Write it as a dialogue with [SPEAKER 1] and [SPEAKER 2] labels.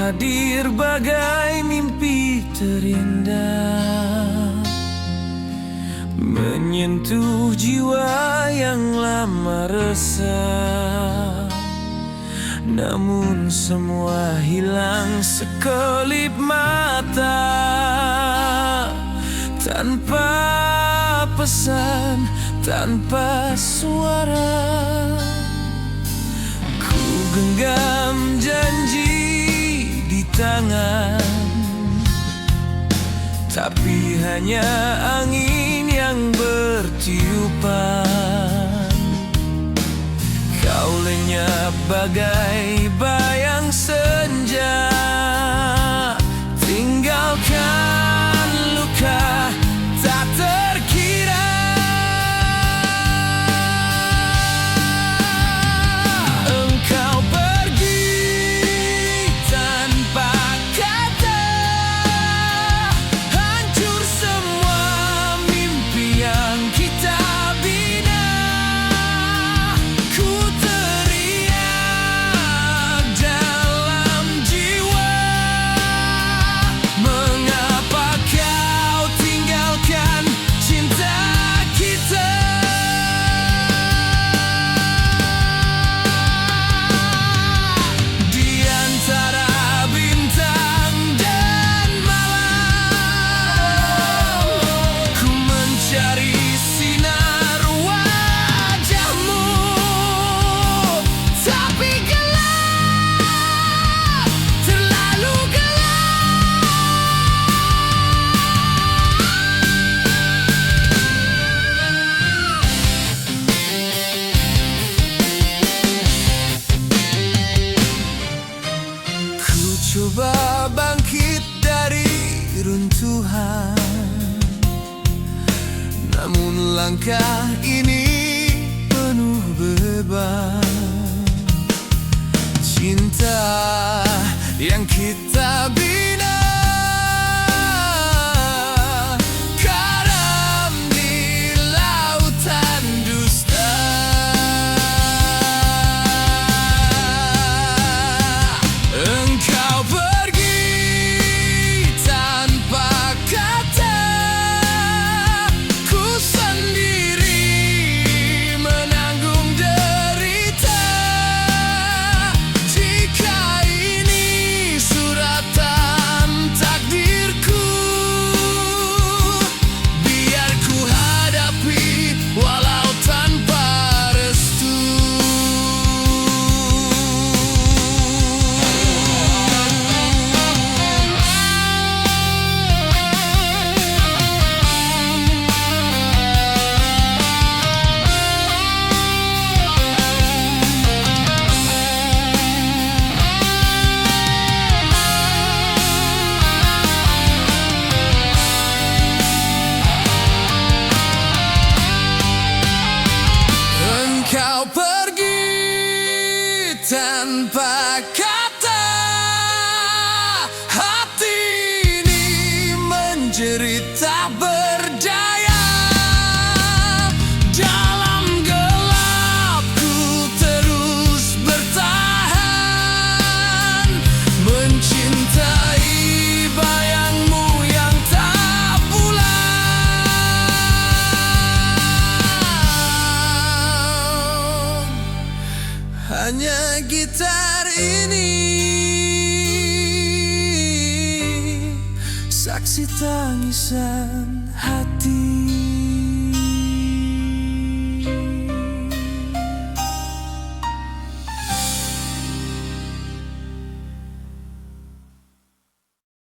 [SPEAKER 1] hadir bagai mimpi terindah, menyentuh jiwa yang lama resah. Namun semua hilang sekelip mata, tanpa pesan, tanpa suara. Ku genggam janji di tangan, tapi hanya angin yang bertiupan. Kau lenyap bagai bayang senja, tinggalkan luka tak terkira. Engkau pergi tanpa kata, hancur semua mimpi yang kita bina. Ku teriak dalam jiwa, mengapa kau tinggalkan cinta kita? Di antara bintang dan malam, ku mencari sinar wajahmu, tapi gelap, terlalu gelap. Ku coba bangkit dari runtuhan, namun langkah ini penuh beban. Cinta yang kita bina karam di lautan dusta. Engkau pergi tanpa kata, ku sendiri menanggung derita. Jika ini suratan takdirku, biar ku hadapi walau tanpa restu. Engkau pergi tanpa kata, hati ini menjerit tak berdaya. Dalam gelap ku terus bertahan, mencintai bayangmu yang tak pulang. Hanya gitar ini, saksi tangisan hati.